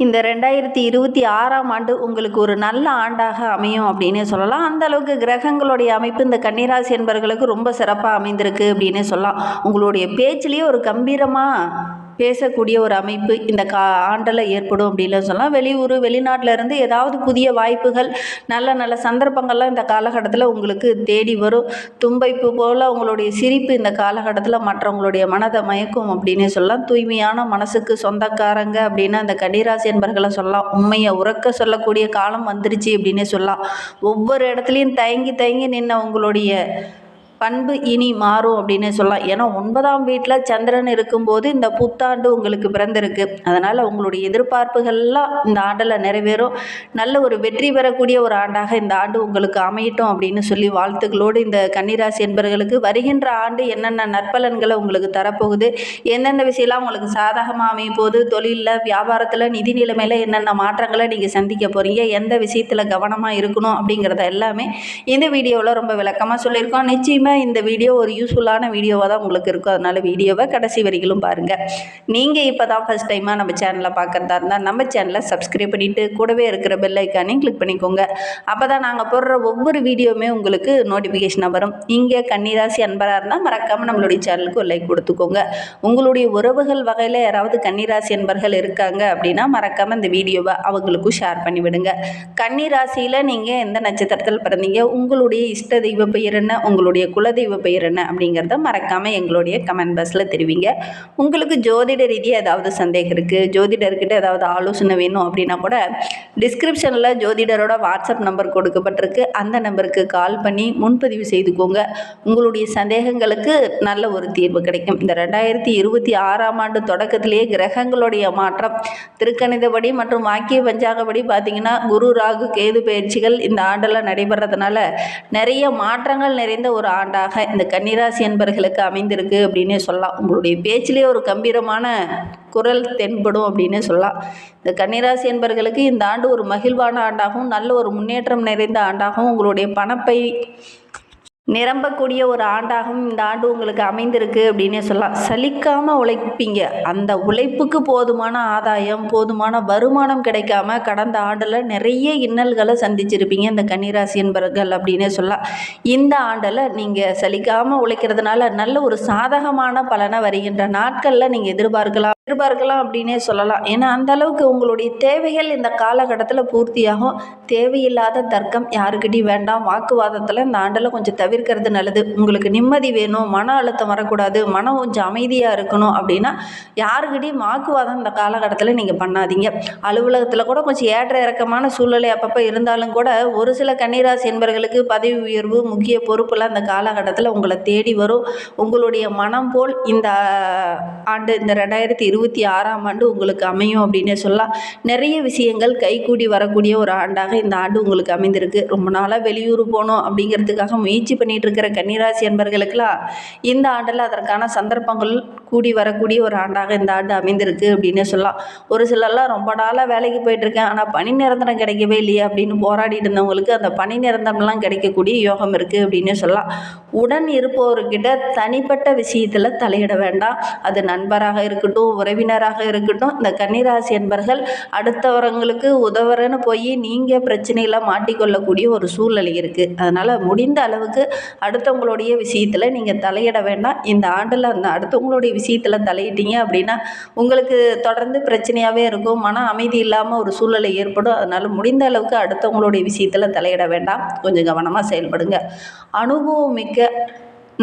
இந்த 2026ஆம் ஆண்டு உங்களுக்கு ஒரு நல்ல ஆண்டாக அமையும் அப்படின்னே சொல்லலாம். அந்த அளவுக்கு கிரகங்களுடைய அமைப்பு இந்த கன்னிராசி என்பவர்களுக்கு ரொம்ப சிறப்பாக அமைந்திருக்கு அப்படின்னே சொல்லலாம். உங்களுடைய பேச்சிலேயே ஒரு கம்பீரமாக பேசக்கூடிய ஒரு அமைப்பு இந்த ஆண்டில் ஏற்படும் அப்படின்னு சொல்லலாம். வெளியூர் வெளிநாட்டில் இருந்து ஏதாவது புதிய வாய்ப்புகள் நல்ல நல்ல சந்தர்ப்பங்கள்லாம் இந்த காலகட்டத்தில் உங்களுக்கு தேடி வரும். தும்பைப்பு போல் உங்களுடைய சிரிப்பு இந்த காலகட்டத்தில் மற்றவங்களுடைய மனதை மயக்கும் அப்படின்னே சொல்லலாம். தூய்மையான மனசுக்கு சொந்தக்காரங்க அப்படின்னா அந்த கன்னிராசி என்பர்களை சொல்லலாம். உண்மையை உறக்க சொல்லக்கூடிய காலம் வந்துருச்சு அப்படின்னே சொல்லலாம். ஒவ்வொரு இடத்துலையும் தயங்கி தயங்கி நின்ன உங்களுடைய பண்பு இனி மாறும் அப்படின்னு சொல்லலாம். ஏன்னா 9ஆம் வீட்டில் சந்திரன் இருக்கும்போது இந்த புத்தாண்டு உங்களுக்கு பிறந்திருக்கு. அதனால் உங்களுடைய எதிர்பார்ப்புகள்லாம் இந்த ஆண்டில் நிறைவேறும். நல்ல ஒரு வெற்றி பெறக்கூடிய ஒரு ஆண்டாக இந்த ஆண்டு உங்களுக்கு அமையட்டும் அப்படின்னு சொல்லி வாழ்த்துக்களோடு இந்த கன்னிராசி என்பவர்களுக்கு வருகின்ற ஆண்டு என்னென்ன நற்பலன்களை உங்களுக்கு தரப்போகுது, எந்தெந்த விஷயம்லாம் உங்களுக்கு சாதகமாக அமையும் போது, தொழிலில் வியாபாரத்தில் நிதி நிலைமையில் என்னென்ன மாற்றங்களை நீங்கள் சந்திக்க போகிறீங்க, எந்த விஷயத்தில் கவனமாக இருக்கணும் அப்படிங்கிறத எல்லாமே இந்த வீடியோவில் ரொம்ப விளக்கமாக சொல்லியிருக்கோம். நிச்சயமாக இந்த வீடியோ ஒரு யூஸ்ஃபுல்லான வீடியோவாக தான் உங்களுக்கு இருக்கும். அதனால் வீடியோவை கடைசி வரைக்கும் பாருங்கள். நீங்கள் இப்போ தான் ஃபஸ்ட் டைமாக நம்ம சேனலை பார்க்குறதா இருந்தால் நம்ம சேனலை சப்ஸ்கிரைப் பண்ணிவிட்டு கூடவே இருக்கிற பெல் ஐக்கானையும் கிளிக் பண்ணிக்கோங்க. அப்போ தான் நாங்கள் போடுற ஒவ்வொரு வீடியோவுமே உங்களுக்கு நோட்டிஃபிகேஷனாக வரும். இங்கே கன்னிராசி அன்பராக இருந்தால் மறக்காமல் நம்மளுடைய சேனலுக்கு ஒரு லைக் கொடுத்துக்கோங்க. உங்களுடைய உறவுகள் வகையில் யாராவது கன்னிராசி அன்பர்கள் இருக்காங்க அப்படின்னா மறக்காமல் இந்த வீடியோவை அவங்களுக்கும் ஷேர் பண்ணிவிடுங்க. கன்னிராசியில் நீங்கள் எந்த நட்சத்திரத்தில் பிறந்தீங்க, உங்களுடைய இஷ்ட தெய்வ பெயர் என்ன, உங்களுடைய குலதெய்வ பெயர் என்ன அப்படிங்கிறத மறக்காமல் எங்களுடைய கமெண்ட் பாக்ஸில் தெரிவிங்க. உங்களுக்கு ஜோதிட ரீதியாக ஏதாவது சந்தேகம் இருக்குது, ஜோதிடர்கிட்ட ஏதாவது ஆலோசனை வேணும் அப்படின்னா கூட டிஸ்கிரிப்ஷனில் ஜோதிடரோட வாட்ஸ்அப் நம்பர் கொடுக்கப்பட்டிருக்கு. அந்த நம்பருக்கு கால் பண்ணி முன்பதிவு செய்துக்கோங்க. உங்களுடைய சந்தேகங்களுக்கு நல்ல ஒரு தீர்வு கிடைக்கும். இந்த 2026ஆம் ஆண்டு தொடக்கத்திலேயே கிரகங்களுடைய மாற்றம் திருக்கணிதப்படி மற்றும் வாக்கிய பஞ்சாங்கப்படி பார்த்திங்கன்னா குரு ராகு கேது பயிற்சிகள் இந்த ஆண்டில் நடைபெறதுனால நிறைய மாற்றங்கள் நிறைந்த ஒரு ஆண்டாக இந்த கன்னிராசி என்பவர்களுக்கு அமைந்திருக்கு அப்படின்னே சொல்லலாம். உங்களுடைய பேச்சிலே ஒரு கம்பீரமான குரல் தென்படும் அப்படின்னே சொல்லலாம். இந்த கன்னிராசி என்பவர்களுக்கு இந்த ஆண்டு ஒரு மகிழ்வான ஆண்டாகவும் நல்ல ஒரு முன்னேற்றம் நிறைந்த ஆண்டாகவும் உங்களுடைய பணப்பை நிரம்பக்கூடிய ஒரு ஆண்டாகவும் இந்த ஆண்டு உங்களுக்கு அமைந்திருக்கு அப்படின்னே சொல்லலாம். சலிக்காமல் உழைப்பீங்க. அந்த உழைப்புக்கு போதுமான ஆதாயம் போதுமான வருமானம் கிடைக்காம கடந்த ஆண்டில் நிறைய இன்னல்களை சந்திச்சிருப்பீங்க இந்த கன்னிராசி என்பவர்கள் அப்படின்னே சொல்லலாம். இந்த ஆண்டில் நீங்கள் சலிக்காமல் உழைக்கிறதுனால நல்ல ஒரு சாதகமான பலனை வருகின்ற நாட்களில் நீங்கள் எதிர்பார்க்கலாம் அப்படின்னே சொல்லலாம். ஏன்னா அந்த அளவுக்கு உங்களுடைய தேவைகள் இந்த காலகட்டத்தில் பூர்த்தியாகும். தேவையில்லாத தர்க்கம் யாருக்கிட்டையும் வேண்டாம். வாக்குவாதத்தில் இந்த ஆண்டில் கொஞ்சம் தவிர்க்கிறது நல்லது. உங்களுக்கு நிம்மதி வேணும், மன அழுத்தம் வரக்கூடாது, மனம் கொஞ்சம் அமைதியாக இருக்கணும் அப்படின்னா யாருக்கிட்டையும் வாக்குவாதம் இந்த காலகட்டத்தில் நீங்கள் பண்ணாதீங்க. அலுவலகத்தில் கூட கொஞ்சம் ஏற்ற இறக்கமான சூழ்நிலை அப்பப்போ இருந்தாலும் கூட ஒரு சில கன்னிராசி என்பவர்களுக்கு பதவி உயர்வு முக்கிய பொறுப்புலாம் இந்த காலகட்டத்தில் உங்களை தேடி வரும். உங்களுடைய மனம் போல் இந்த ஆண்டு இந்த 2026ஆம் ஆண்டு உங்களுக்கு அமையும் அப்படின்னே சொல்லலாம். நிறைய விஷயங்கள் கைகூடி வரக்கூடிய ஒரு ஆண்டாக இந்த ஆண்டு உங்களுக்கு அமைந்திருக்கு. ரொம்ப நாளாக வெளியூர் போகணும் அப்படிங்கிறதுக்காக முயற்சி பண்ணிட்டு இருக்கிற கன்னிராசி என்பவர்களுக்கெல்லாம் இந்த ஆண்டில் அதற்கான சந்தர்ப்பங்கள் கூடி வரக்கூடிய ஒரு ஆண்டாக இந்த ஆண்டு அமைந்திருக்கு அப்படின்னே சொல்லலாம். ஒரு சிலர்லாம் ரொம்ப நாளாக வேலைக்கு போயிட்டுருக்கேன் ஆனால் பணி நிரந்தரம் கிடைக்கவே இல்லையே அப்படின்னு போராடிட்டு இருந்தவங்களுக்கு அந்த பணி நிரந்தரம்லாம் கிடைக்கக்கூடிய யோகம் இருக்குது அப்படின்னே சொல்லலாம். உடன் இருப்பவர்கிட்ட தனிப்பட்ட விஷயத்தில் தலையிட வேண்டாம். அது நண்பராக இருக்கட்டும், உறவினராக இருக்கட்டும், இந்த கன்னிராசி என்பர்கள் அடுத்தவர்களுக்கு உதவுறன்னு போய் நீங்கள் பிரச்சனையில் மாட்டிக்கொள்ளக்கூடிய ஒரு சூழ்நிலை இருக்குது. அதனால் முடிந்த அளவுக்கு அடுத்தவங்களுடைய விஷயத்தில் நீங்கள் தலையிட வேண்டாம். இந்த ஆண்டில் அந்த அடுத்தவங்களுடைய விஷயத்தில் தலையிட்டீங்க அப்படின்னா உங்களுக்கு தொடர்ந்து பிரச்சனையாகவே இருக்கும். மன அமைதி இல்லாமல் ஒரு சூழ்நிலை ஏற்படும். அதனால் முடிந்த அளவுக்கு அடுத்தவங்களுடைய விஷயத்தில் தலையிட வேண்டாம். கொஞ்சம் கவனமாக செயல்படுங்க. அனுபவம் மிக்க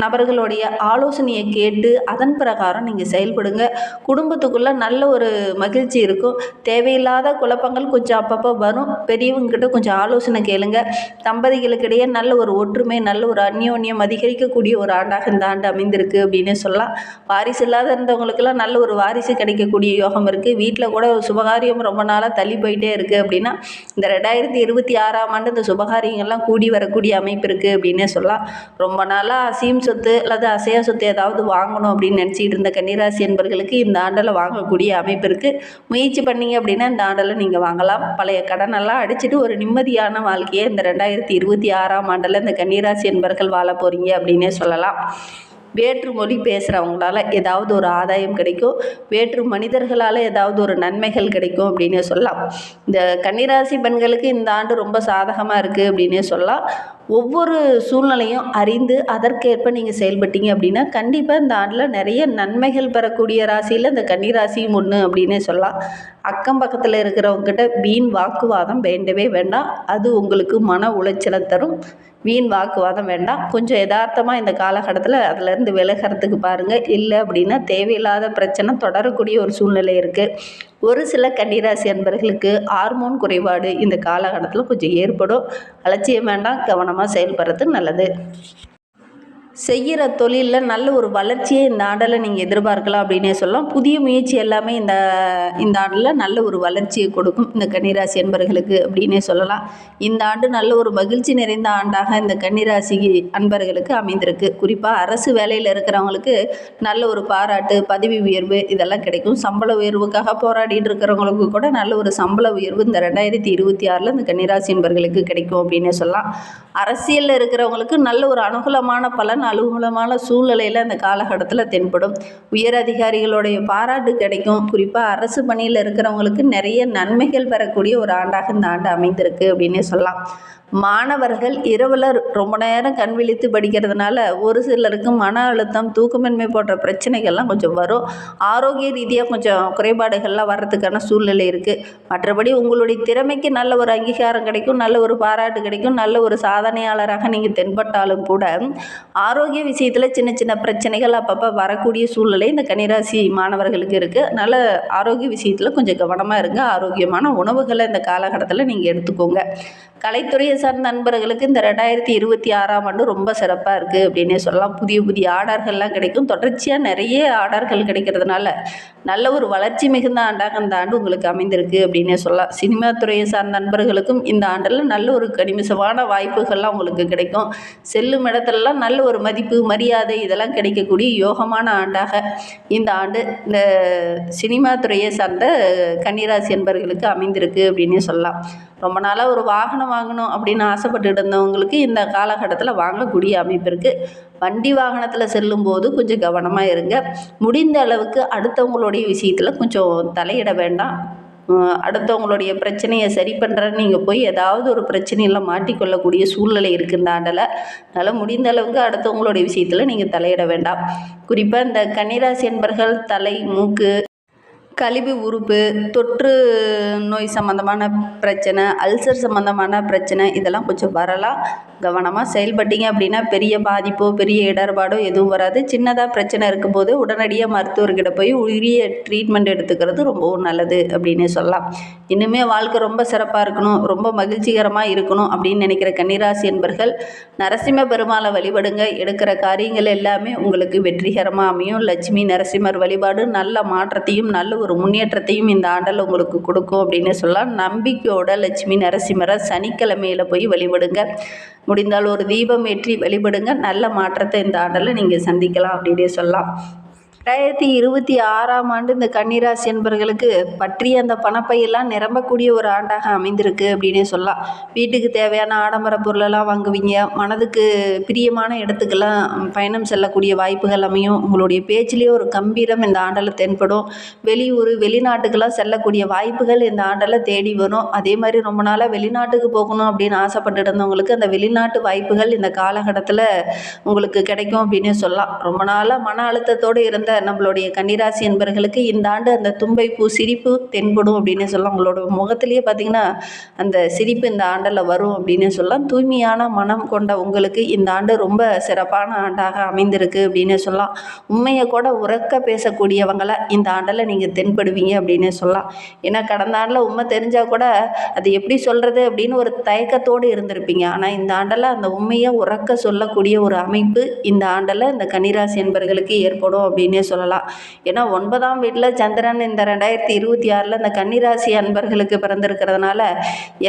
நபர்களுடைய ஆலோசனையை கேட்டு அதன் பிரகாரம் நீங்கள் செயல்படுங்க. குடும்பத்துக்குள்ளே நல்ல ஒரு மகிழ்ச்சி இருக்கும். தேவையில்லாத குழப்பங்கள் கொஞ்சம் அப்பப்போ வரும். பெரியவங்ககிட்ட கொஞ்சம் ஆலோசனை கேளுங்க. தம்பதிகளுக்கிடையே நல்ல ஒரு ஒற்றுமை, நல்ல ஒரு அந்யோன்யம் அதிகரிக்கக்கூடிய ஒரு ஆண்டாக இந்த ஆண்டு அமைந்திருக்கு அப்படின்னு சொல்லலாம். வாரிசு இல்லாத இருந்தவங்களுக்கெல்லாம் நல்ல ஒரு வாரிசு கிடைக்கக்கூடிய யோகம் இருக்குது. வீட்டில் கூட ஒரு சுபகாரியம் ரொம்ப நாளாக தள்ளி போயிட்டே இருக்குது அப்படின்னா இந்த 2026ஆம் ஆண்டு இந்த சுபகாரியங்கள்லாம் கூடி வரக்கூடிய அமைப்பு இருக்குது அப்படின்னே சொல்லலாம். ரொம்ப நாளாக சொத்து அல்லது அசையா சொத்து ஏதாவது வாங்கணும் அப்படின்னு நினச்சிட்டு இருந்த கன்னிராசி என்பவர்களுக்கு இந்த ஆண்டில் வாங்கக்கூடிய அமைப்பு இருக்குது. முயற்சி பண்ணிங்க அப்படின்னா இந்த ஆண்டில் நீங்கள் வாங்கலாம். பழைய கடனெல்லாம் அடிச்சுட்டு ஒரு நிம்மதியான வாழ்க்கையை இந்த 2026ஆம் ஆண்டில் இந்த கன்னிராசி என்பவர்கள் வாழ போகிறீங்க அப்படின்னே சொல்லலாம். வேற்று மொழி பேசுகிறவங்களால ஏதாவது ஒரு ஆதாயம் கிடைக்கும், வேற்று மனிதர்களால் ஏதாவது ஒரு நன்மைகள் கிடைக்கும் அப்படின்னே சொல்லலாம். இந்த கன்னிராசி பெண்களுக்கு இந்த ஆண்டு ரொம்ப சாதகமாக இருக்குது அப்படின்னே சொல்லலாம். ஒவ்வொரு சூழ்நிலையும் அறிந்து அதற்கேற்ப நீங்கள் செயல்பட்டீங்க அப்படின்னா கண்டிப்பாக இந்த ஆண்டில் நிறைய நன்மைகள் பெறக்கூடிய ராசியில் இந்த கன்னிராசியும் ஒன்று அப்படின்னே சொல்லலாம். அக்கம் பக்கத்தில் இருக்கிறவங்ககிட்ட வீண் வாக்குவாதம் வேண்டவே வேண்டாம். அது உங்களுக்கு மன உளைச்சலை தரும். வீண் வாக்குவாதம் வேண்டாம். கொஞ்சம் யதார்த்தமாக இந்த காலகட்டத்தில் அதிலேருந்து விலகிறதுக்கு பாருங்கள். இல்லை அப்படின்னா தேவையில்லாத பிரச்சனை தொடரக்கூடிய ஒரு சூழ்நிலை இருக்குது. ஒரு சில கன்னிராசி அன்பர்களுக்கு ஹார்மோன் குறைபாடு இந்த காலகட்டத்தில் கொஞ்சம் ஏற்படும். அலட்சியம் வேண்டாம், கவனமாக செயல்படுறது நல்லது. செய்கிற தொழிலில் நல்ல ஒரு வளர்ச்சியை இந்த ஆண்டில் நீங்கள் எதிர்பார்க்கலாம் அப்படின்னே சொல்லலாம். புதிய முயற்சி எல்லாமே இந்த ஆண்டில் நல்ல ஒரு வளர்ச்சியை கொடுக்கும் இந்த கன்னிராசி அன்பர்களுக்கு அப்படின்னே சொல்லலாம். இந்த ஆண்டு நல்ல ஒரு மகிழ்ச்சி நிறைந்த ஆண்டாக இந்த கன்னிராசி அன்பர்களுக்கு அமைந்திருக்கு. குறிப்பாக அரசு வேலையில் இருக்கிறவங்களுக்கு நல்ல ஒரு பாராட்டு, பதவி உயர்வு இதெல்லாம் கிடைக்கும். சம்பள உயர்வுக்காக போராடிட்டு இருக்கிறவங்களுக்கு கூட நல்ல ஒரு சம்பள உயர்வு இந்த 2026 இந்த கன்னிராசி அன்பர்களுக்கு கிடைக்கும் அப்படின்னே சொல்லலாம். அரசியலில் இருக்கிறவங்களுக்கு நல்ல ஒரு அனுகூலமான பலன், அனுகூலமான சூழ்நிலையில் அந்த காலகட்டத்தில் தென்படும். உயர் அதிகாரிகளுடைய பாராட்டு கிடைக்கும். குறிப்பாக அரசு பணியில் இருக்கிறவங்களுக்கு நிறைய நன்மைகள் பெறக்கூடிய ஒரு ஆண்டாக இந்த ஆண்டு அமைந்திருக்கு அப்படின்னே சொல்லலாம். மாணவர்கள் இரவில் ரொம்ப நேரம் கண் விழித்து படிக்கிறதுனால ஒரு சிலருக்கு மன அழுத்தம், தூக்கமின்மை போன்ற பிரச்சனைகள்லாம் கொஞ்சம் வரும். ஆரோக்கிய ரீதியாக கொஞ்சம் குறைபாடுகள்லாம் வர்றதுக்கான சூழ்நிலை இருக்குது. மற்றபடி உங்களுடைய திறமைக்கு நல்ல ஒரு அங்கீகாரம் கிடைக்கும், நல்ல ஒரு பாராட்டு கிடைக்கும். நல்ல ஒரு சாதனையாளராக நீங்கள் தென்பட்டாலும் கூட ஆரோக்கிய விஷயத்தில் சின்ன சின்ன பிரச்சனைகள் அப்பப்போ வரக்கூடிய சூழ்நிலை இந்த கன்னிராசி மாணவர்களுக்கு இருக்குது. அதனால் ஆரோக்கிய விஷயத்தில் கொஞ்சம் கவனமாக இருங்க. ஆரோக்கியமான உணவுகளை இந்த காலகட்டத்தில் நீங்கள் எடுத்துக்கோங்க. கலைத்துறையை சார்ந்த நண்பர்களுக்கு இந்த 2026 ரொம்ப சிறப்பாக இருக்குது அப்படின்னே சொல்லலாம். புதிய புதிய ஆர்டர்கள்லாம் கிடைக்கும். தொடர்ச்சியாக நிறைய ஆர்டர்கள் கிடைக்கிறதுனால நல்ல ஒரு வளர்ச்சி மிகுந்த ஆண்டாக இந்த ஆண்டு உங்களுக்கு அமைந்திருக்கு அப்படின்னே சொல்லலாம். சினிமா துறையை சார்ந்த நண்பர்களுக்கும் இந்த ஆண்டில் நல்ல ஒரு கணிசமான வாய்ப்புகள்லாம் உங்களுக்கு கிடைக்கும். செல்லும் இடத்துலலாம் நல்ல ஒரு மதிப்பு, மரியாதை இதெல்லாம் கிடைக்கக்கூடிய யோகமான ஆண்டாக இந்த ஆண்டு இந்த சினிமா துறையை சார்ந்த கன்னிராசி என்பவர்களுக்கு அமைந்திருக்கு அப்படின்னே சொல்லலாம். ரொம்ப நாளாக ஒரு வாகனம் வாங்கணும் அப்படின்னு ஆசைப்பட்டு இருந்தவங்களுக்கு இந்த காலகட்டத்தில் வாங்கக்கூடிய அமைப்பு இருக்குது. வண்டி வாகனத்தில் செல்லும்போது கொஞ்சம் கவனமாக இருங்க. முடிந்த அளவுக்கு அடுத்தவங்களுடைய விஷயத்தில் கொஞ்சம் தலையிட வேண்டாம். அடுத்தவங்களுடைய பிரச்சனையை சரி பண்ணுறன்னு நீங்கள் போய் ஏதாவது ஒரு பிரச்சனையில் மாட்டிக்கொள்ளக்கூடிய சூழ்நிலை இருக்குது இந்த ஆண்டில். அதனால் முடிந்த அளவுக்கு அடுத்தவங்களுடைய விஷயத்தில் நீங்கள் தலையிட வேண்டாம். குறிப்பாக இந்த கன்னிராசி என்பர்கள் தலை, மூக்கு, கழிவு உறுப்பு, தொற்று நோய் சம்மந்தமான பிரச்சனை, அல்சர் சம்மந்தமான பிரச்சனை இதெல்லாம் கொஞ்சம் வரலாம். கவனமாக செயல்பட்டீங்க அப்படின்னா பெரிய பாதிப்போ பெரிய இடர்பாடோ எதுவும் வராது. சின்னதாக பிரச்சனை இருக்கும்போது உடனடியாக மருத்துவர்கிட்ட போய் உரிய ட்ரீட்மெண்ட் எடுத்துக்கிறது ரொம்பவும் நல்லது அப்படின்னே சொல்லலாம். இன்னுமே வாழ்க்கை ரொம்ப சிறப்பாக இருக்கணும், ரொம்ப மகிழ்ச்சிகரமாக இருக்கணும் அப்படின்னு நினைக்கிற கன்னிராசி என்பர்கள் நரசிம்ம பெருமாளை வழிபடுங்க. எடுக்கிற காரியங்கள் எல்லாமே உங்களுக்கு வெற்றிகரமாக அமையும். லட்சுமி நரசிம்மர் வழிபாடு நல்ல மாற்றத்தையும் நல்ல ஒரு முன்னேற்றத்தையும் இந்த ஆண்டில் உங்களுக்கு கொடுக்கும் அப்படின்னு சொல்லலாம். நம்பிக்கையோட லட்சுமி நரசிம்மரை சனிக்கிழமையில் போய் வழிபடுங்க. முடிந்தால் ஒரு தீபம் ஏற்றி வழிபடுங்க. நல்ல மாற்றத்தை இந்த ஆண்டில் நீங்கள் சந்திக்கலாம் அப்படின்னே சொல்லலாம். 2026 இந்த கன்னிராசி என்பவர்களுக்கு பற்றிய அந்த பணப்பையெல்லாம் நிரம்பக்கூடிய ஒரு ஆண்டாக அமைந்திருக்கு அப்படின்னே சொல்லலாம். வீட்டுக்கு தேவையான ஆடம்பர பொருளெல்லாம் வாங்குவீங்க. மனதுக்கு பிரியமான இடத்துக்கெல்லாம் பயணம் செல்லக்கூடிய வாய்ப்புகள் அமையும். உங்களுடைய பேச்சிலேயே ஒரு கம்பீரம் இந்த ஆண்டில் தென்படும். வெளியூர், வெளிநாட்டுக்கெல்லாம் செல்லக்கூடிய வாய்ப்புகள் இந்த ஆண்டில் தேடி வரும். அதே மாதிரி ரொம்ப நாளாக வெளிநாட்டுக்கு போகணும் அப்படின்னு ஆசைப்பட்டு இருந்தவங்களுக்கு அந்த வெளிநாட்டு வாய்ப்புகள் இந்த காலகட்டத்தில் உங்களுக்கு கிடைக்கும் அப்படின்னே சொல்லலாம். ரொம்ப நாளாக மன அழுத்தத்தோடு இருந்த நம்மளுடைய கன்னிராசி என்பவர்களுக்கு இந்த ஆண்டு அந்த தும்பை பூ சிரிப்பு தென்படும் அப்படின்னு சொல்லலாம். உங்களோட முகத்திலேயே பார்த்தீங்கன்னா அந்த சிரிப்பு இந்த ஆண்டில் வரும் அப்படின்னு சொல்லலாம். தூய்மையான மனம் கொண்ட உங்களுக்கு இந்த ஆண்டு ரொம்ப சிறப்பான ஆண்டாக அமைந்திருக்கு அப்படின்னு சொல்லலாம். உண்மையை கூட உறக்க பேசக்கூடியவங்கள இந்த ஆண்டில் நீங்கள் தென்படுவீங்க அப்படின்னு சொல்லலாம். ஏன்னா கடந்த ஆண்டில் உண்மை தெரிஞ்சால் கூட அது எப்படி சொல்கிறது அப்படின்னு ஒரு தயக்கத்தோடு இருந்திருப்பீங்க. ஆனால் இந்த ஆண்டில் அந்த உண்மையை உறக்க சொல்லக்கூடிய ஒரு அமைப்பு இந்த ஆண்டில் இந்த கன்னிராசி என்பவர்களுக்கு ஏற்படும் அப்படின்னு சொல்லலாம். ஏன்னா 9ஆம் வீட்டில் சந்திரன் இந்த 2026 இந்த கன்னிராசி அன்பர்களுக்கு பிறந்திருக்கிறதுனால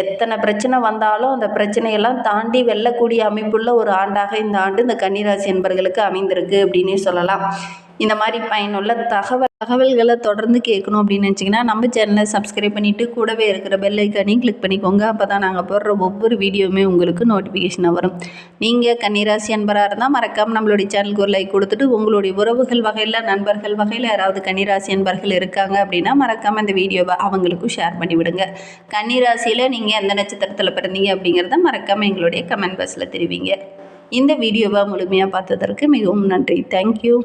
எத்தனை பிரச்சனை வந்தாலும் அந்த பிரச்சனையெல்லாம் தாண்டி வெல்லக்கூடிய அமைப்புள்ள ஒரு ஆண்டாக இந்த ஆண்டு இந்த கன்னிராசி அன்பர்களுக்கு அமைந்திருக்கு அப்படின்னே சொல்லலாம். இந்த மாதிரி பயனுள்ள தகவல் தகவல்களை தொடர்ந்து கேட்கணும் அப்படின்னு நினச்சிங்கன்னா நம்ம சேனலை சப்ஸ்கிரைப் பண்ணிவிட்டு கூடவே இருக்கிற பெல் ஐக்கானையும் கிளிக் பண்ணிக்கோங்க. அப்போ தான் நாங்கள் போடுற ஒவ்வொரு வீடியோவுமே உங்களுக்கு நோட்டிஃபிகேஷனாக வரும். நீங்கள் கன்னிராசி அன்பராக இருந்தால் மறக்காமல் நம்மளுடைய சேனலுக்கு ஒரு லைக் கொடுத்துட்டு உங்களுடைய உறவுகள் வகையில் நண்பர்கள் வகையில் யாராவது கன்னிராசி அன்பர்கள் இருக்காங்க அப்படின்னா மறக்காமல் இந்த வீடியோவை அவங்களுக்கும் ஷேர் பண்ணிவிடுங்க. கன்னிராசியில் நீங்கள் எந்த நட்சத்திரத்தில் பிறந்தீங்க அப்படிங்கிறத மறக்காமல் எங்களுடைய கமெண்ட் பாக்ஸில் தெரிவிங்க. இந்த வீடியோவை முழுமையாக பார்த்ததற்கு மிகவும் நன்றி. தேங்க்யூ.